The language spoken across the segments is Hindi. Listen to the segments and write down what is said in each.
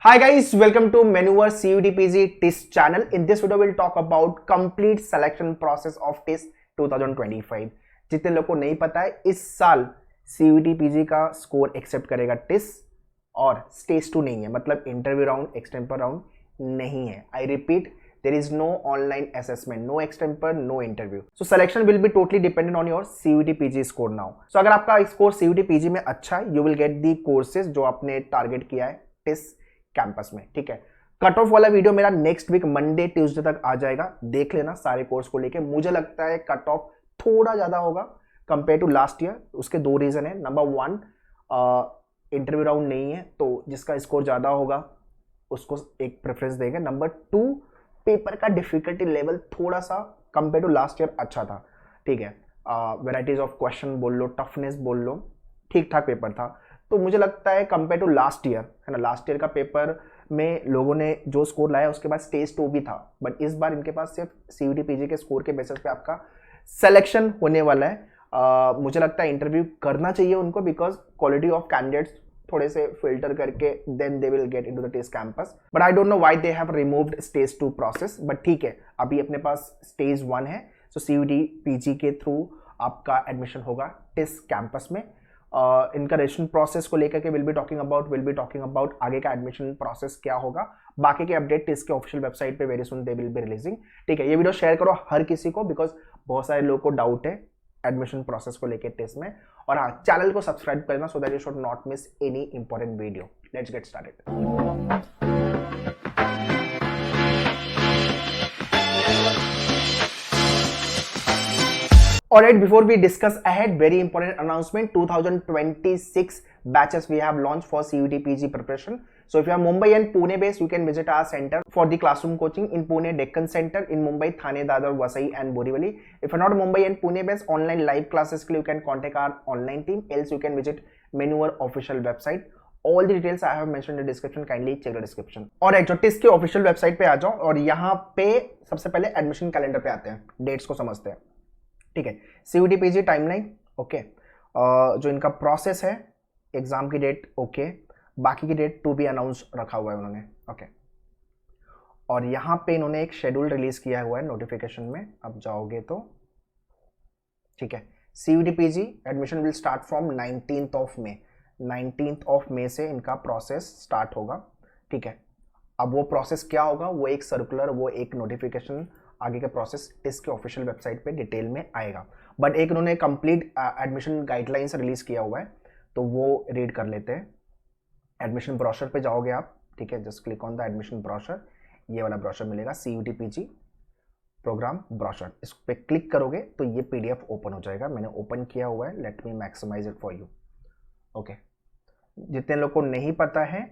Hi guys, welcome to Maneuver CUTPG TIS channel. In this video, we'll talk about complete selection process of TIS 2025. जितने लोगों को नहीं पता है, इस साल CUTPG का स्कोर एक्सेप्ट करेगा TIS और स्टेज 2 नहीं है, मतलब इंटरव्यू राउंड, एक्सटेम्पर राउंड नहीं है. I repeat, there is no online assessment, no extemper, no interview. So selection will be totally dependent on your CUTPG score now. So अगर आपका स्कोर CUTPG में अच्छा है, you will get the courses जो आपने टारगेट किया है TIS कैंपस में. ठीक है, कट ऑफ वाला वीडियो मेरा नेक्स्ट वीक मंडे ट्यूसडे तक आ जाएगा, देख लेना सारे कोर्स को लेके. मुझे लगता है कट ऑफ थोड़ा ज्यादा होगा कंपेयर टू लास्ट ईयर. उसके दो रीजन है. नंबर वन, इंटरव्यू राउंड नहीं है, तो जिसका स्कोर ज्यादा होगा उसको एक प्रेफरेंस देंगे. नंबर टू, पेपर का डिफिकल्टी लेवल थोड़ा सा कंपेयर टू लास्ट ईयर अच्छा था. ठीक है, वेराइटीज ऑफ क्वेश्चन बोल लो, टफनेस बोल लो, ठीक ठाक पेपर था. तो मुझे लगता है कंपेयर टू लास्ट ईयर, है ना, लास्ट ईयर का पेपर में लोगों ने जो स्कोर लाया उसके बाद स्टेज 2 भी था, बट इस बार इनके पास सिर्फ CUTPG के स्कोर के बेसिस पे आपका सिलेक्शन होने वाला है. मुझे लगता है इंटरव्यू करना चाहिए उनको, बिकॉज क्वालिटी ऑफ कैंडिडेट्स थोड़े से फिल्टर करके then they will get into the test campus. But I don't know why they have removed stage 2 प्रोसेस. बट ठीक है, अभी अपने पास स्टेज 1 है. सो CUTPG के थ्रू आपका एडमिशन होगा टेस्ट कैंपस में. इनका रजिस्ट्रेशन प्रोसेस को लेकर के विल बी टॉकिंग अबाउट आगे का एडमिशन प्रोसेस क्या होगा. बाकी के अपडेट टेस्ट के ऑफिशियल वेबसाइट पे very soon they will be releasing. ठीक है, ये वीडियो शेयर करो हर किसी को, बिकॉज बहुत सारे लोगों को डाउट है एडमिशन प्रोसेस को लेकर टेस्ट में. और हाँ, चैनल को सब्सक्राइब करना so that you should not miss any important video. Let's get started. Alright, before we discuss ahead, very important announcement. 2026 batches we have launched for CUTPG preparation. So if you are Mumbai and Pune based, you can visit our center for the classroom coaching in Pune, Deccan Center, in Mumbai, Thane, Dadar, Vasai and Borivali. If you're not Mumbai and Pune based, online live classes के लिए you can contact our online team. Else you can visit Maneuver official website. All the details I have mentioned in the description. Kindly check the description. और एक जो TIS के ऑफिशियल वेबसाइट पे आ जाओ और यहाँ पे सबसे पहले एडमिशन कैलेंडर पे आते हैं, डेट्स को समझते हैं. ठीक है, CUTPG टाइमलाइन ओके, जो इनका प्रोसेस है, एग्जाम की डेट ओके, बाकी की डेट टू बी अनाउंस रखा हुआ है उन्होंने. ओके, और यहाँ पे इन्होंने एक शेड्यूल रिलीज किया हुआ है नोटिफिकेशन में, अब जाओगे तो ठीक है. CUTPG admission will start from 19th of May. 19th of May से इनका प्रोसेस स्टार्ट होगा. ठीक है, अब वो प्रोसेस क्या होगा, वो एक सर्कुलर, वो एक नोटिफिकेशन, आगे का प्रोसेस टिस के ऑफिशियल वेबसाइट पे डिटेल में आएगा. बट एक उन्होंने कंप्लीट एडमिशन गाइडलाइंस रिलीज किया हुआ है, तो वो रीड कर लेते हैं. एडमिशन ब्रोशर पे जाओगे आप. ठीक है, just click on the admission brochure. ये वाला ब्रोशर मिलेगा, CUTPG प्रोग्राम ब्रोशर. इस पे क्लिक करोगे तो ये PDF ओपन हो जाएगा. मैंने ओपन किया हुआ है, let me maximize it for you. Okay, जितने लोग को नहीं पता है,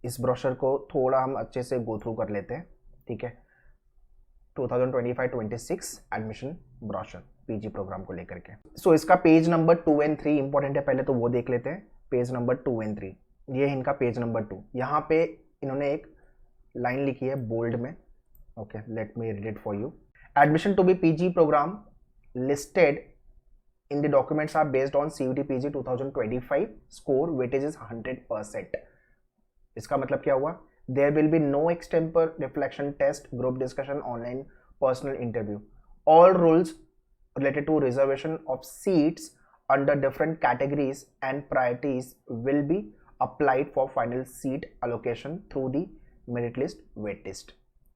इस ब्रोशर को थोड़ा हम अच्छे से गो थ्रू कर लेते हैं. ठीक है, 2025-26 एडमिशन ब्रोशर PG प्रोग्राम को लेकर के. सो इसका पेज नंबर 2 and 3 इंपॉर्टेंट है, पहले तो वो देख लेते हैं. पेज नंबर 2 and 3, ये इनका पेज नंबर 2. यहाँ पे इन्होंने एक लाइन लिखी है बोल्ड में. Okay, let me read it for you. Admission to be PG program listed in the documents are based on CUTPG 2025 score weightage is 100%. इसका मतलब क्या हुआ? There will be no extemper, reflection test, group discussion, online, personal interview. All rules related to reservation of seats under different categories and priorities will be applied for final seat allocation through the merit list wait list.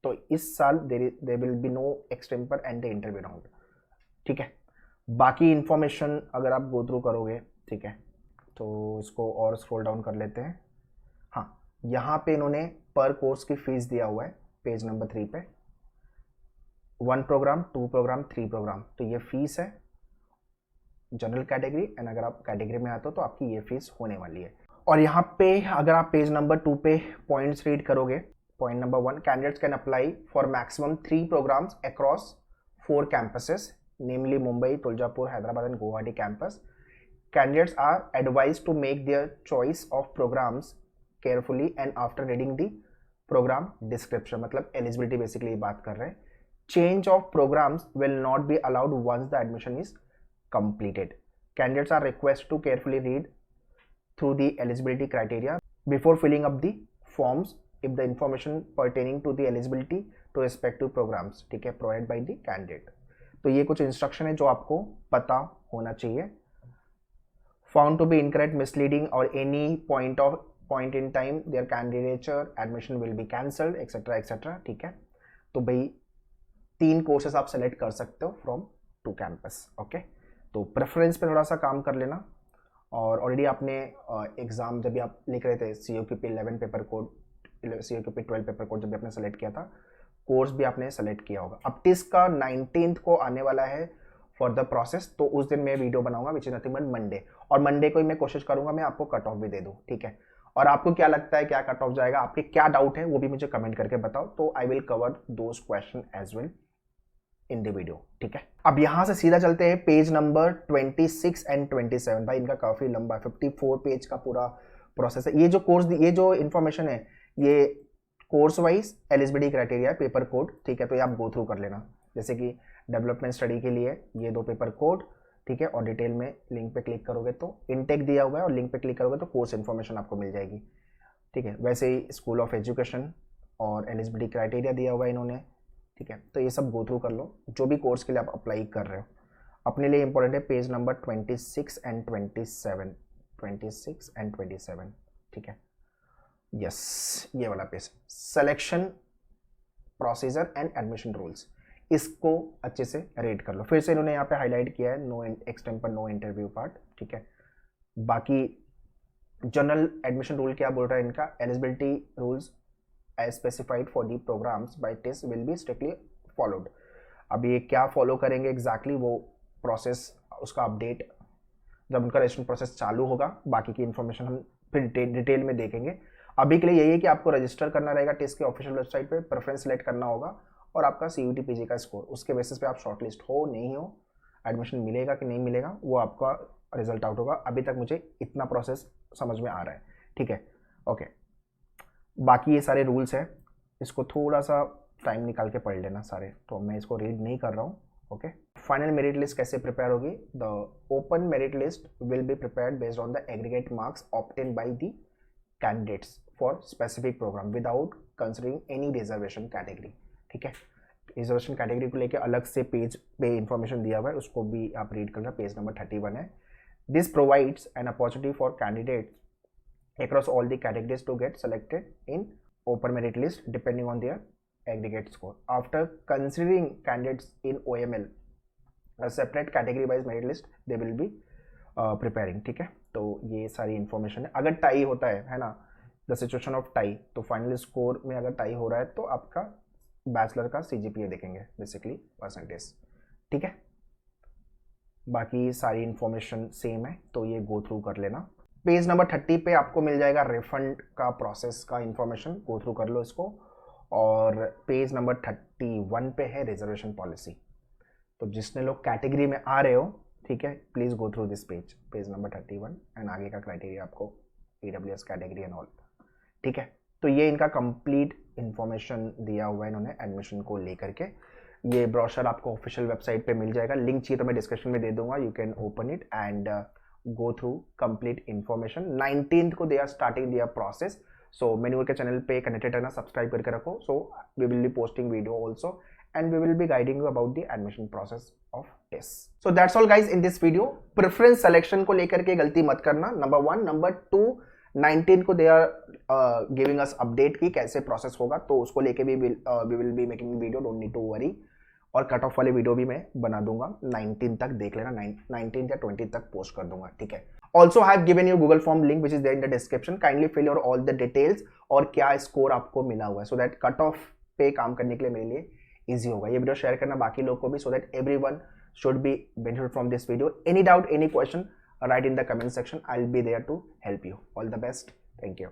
तो इस साल there will be no extemper and the interview round. ठीक है, बाकी इंफॉर्मेशन अगर आप गो थ्रू करोगे, ठीक है, तो इसको और स्क्रॉल डाउन कर लेते हैं. हाँ, यहाँ पे इन्होंने पर कोर्स की फीस दिया हुआ है पेज नंबर 3 पे. 1 प्रोग्राम, 2 प्रोग्राम, 3 प्रोग्राम, तो ये फीस है जनरल कैटेगरी. एंड अगर आप कैटेगरी में आते हो तो आपकी ये फीस होने वाली है. और यहाँ पे अगर आप पेज नंबर 2 पे पॉइंट्स रीड करोगे, point number 1, candidates can apply for maximum 3 programs across 4 campuses, namely Mumbai, Tuljapur, Hyderabad and Guwahati campus. Candidates are advised to make their choice of programs carefully and after reading the program description. मतलब eligibility basically बात कर रहे हैं. Change of programs will not be allowed once the admission is completed. Candidates are requested to carefully read through the eligibility criteria before filling up the forms if the information pertaining to the eligibility to respective programs, ठीक है, provided by the candidate। तो ये कुछ इंस्ट्रक्शन है जो आपको पता होना चाहिए। Found to be incorrect, misleading or any point in time their candidature admission will be cancelled, etc etc, ठीक है। तो भाई 3 कोर्सेस आप सेलेक्ट कर सकते हो फ्रॉम 2 कैंपस, ओके। तो प्रेफरेंस पे थोड़ा सा काम कर लेना। और ऑलरेडी आपने एग्जाम जब भी आप लिख रहे थे COQP 11 paper code, COQP 12 paper code जब भी आपने सेलेक्ट किया था, कोर्स भी आपने सेलेक्ट किया होगा। अब टिस का 19th को आने वाला है फॉर द प्रोसेस, तो उस दिन मैं वीडियो बनाऊंगा which is nothing but Monday, और मंडे को ही मैं कोशिश करूंगा मैं आपको कट ऑफ भी दे दूं, ठीक है। और आपको क्या लगता है क्या कट ऑफ जाएगा, आपके क्या डाउट है वो भी मुझे कमेंट करके बताओ, तो I will cover those question as well in the video, ठीक है। अब यहां से सीधा चलते हैं पेज नंबर 26 एंड 27। भाई इनका काफी लंबा 54 पेज का पूरा प्रोसेस है। ये जो कोर्स, ये जो इंफॉर्मेशन है, ये course wise eligibility criteria paper code, ठीक है। तो ये आप गो थ्रू कर लेना, जैसे कि डेवलपमेंट स्टडी के लिए ये 2 पेपर कोड, ठीक है। और डिटेल में लिंक पे क्लिक करोगे तो इनटेक दिया हुआ है, और लिंक पे क्लिक करोगे तो कोर्स इन्फॉर्मेशन आपको मिल जाएगी, ठीक है। वैसे ही स्कूल ऑफ एजुकेशन और एलिजिबिलिटी क्राइटेरिया दिया हुआ है इन्होंने, ठीक है। तो ये सब गो थ्रू कर लो, जो भी कोर्स के लिए आप अप्लाई कर रहे हो। अपने लिए इंपॉर्टेंट है पेज नंबर 26 एंड 27, 26 एंड 27, ठीक है। यस, ये वाला page, selection procedure and admission rules, इसको अच्छे से रीड कर लो। फिर से इन्होंने यहाँ पे हाईलाइट किया है no extempore no interview part, ठीक है। बाकी जनरल एडमिशन रूल क्या बोल रहा है इनका, eligibility rules as specified for the programs by test will be strictly followed. अब ये क्या फॉलो करेंगे एग्जैक्टली वो प्रोसेस, उसका अपडेट जब उनका रजिस्ट्रेशन प्रोसेस चालू होगा, बाकी की इन्फॉर्मेशन हम फिर डिटेल में देखेंगे। अभी के लिए यही है कि आपको रजिस्टर करना रहेगा टेस्ट के ऑफिशियल वेबसाइट पे, प्रेफरेंस सेलेक्ट करना होगा और आपका CUT PG का स्कोर, उसके बेसिस पे आप शॉर्टलिस्ट हो नहीं हो, एडमिशन मिलेगा कि नहीं मिलेगा वो आपका रिजल्ट आउट होगा। अभी तक मुझे इतना प्रोसेस समझ में आ रहा है, ठीक है, ओके। बाकी ये सारे रूल्स है, इसको थोड़ा सा टाइम निकाल के पढ़ लेना सारे, तो मैं इसको रीड नहीं कर रहा हूँ, ओके। फाइनल मेरिट लिस्ट कैसे प्रिपेयर होगी, the open merit list will be prepared based on the aggregate marks obtain by the candidates for specific programme without considering any reservation category, ठीक है। रिजर्वेशन कैटेगरी को लेके अलग से पेज पे इंफॉर्मेशन दिया हुआ है, उसको भी आप रीड करना, पेज नंबर 31 है। This provides an opportunity for candidates across all the categories to get selected in open merit list depending on their aggregate score. After considering candidates in OML, a separate category wise merit list they will be preparing, ठीक है। तो ये सारी इंफॉर्मेशन है। अगर टाई होता है ना, द सिचुएशन ऑफ टाई, तो फाइनल स्कोर में अगर टाई हो रहा है तो आपका बैचलर का CGPA देखेंगे बेसिकली, परसेंटेज, ठीक है। बाकी सारी इंफॉर्मेशन सेम है, तो ये गो थ्रू कर लेना। पेज नंबर 30 पे आपको मिल जाएगा रिफंड का प्रोसेस का इंफॉर्मेशन, गो थ्रू कर लो इसको। और पेज नंबर 31 पे है रिजर्वेशन पॉलिसी, तो जिसने लोग कैटेगरी में आ रहे हो, ठीक है, please go through this page number 31 and आगे का क्राइटेरिया आपको EWS कैटेगरी एंड ऑल, ठीक है। तो ये इनका कंप्लीट इंफॉर्मेशन दिया हुआ है इन्होंने एडमिशन को लेकर के। ये ब्रोशर आपको ऑफिशियल वेबसाइट पे मिल जाएगा, लिंक चाहिए तो मैं डिस्क्रिप्शन में दे दूंगा, you can open it and go through complete information। 19th को they are starting their process, so मेन्यूअर के चैनल पे कनेक्टेड रहना, सब्सक्राइब करके रखो, so we will be posting video also and we will be guiding you about the admission process of TES। so that's all guys in this video। preference selection को लेकर के गलती मत करना, number 1। number 2, 19 को they are giving us update कि कैसे process होगा, तो उसको लेके भी we will be making video, don't need to worry। और कट ऑफ वाले वीडियो भी मैं बना दूंगा, 19 तक देख लेना, 19 या 20 तक पोस्ट कर दूंगा, ठीक है। Also have given you Google form link which is there in the description, kindly fill your all the details और क्या स्कोर आपको मिला हुआ है, सो दैट कट ऑफ पे काम करने के लिए मेरे लिए ईजी होगा। ये वीडियो शेयर करना बाकी लोग को भी, so that everyone should be benefit from this video. Any doubt, any question, write in the comment section, I will be there to help you. All the best, thank you.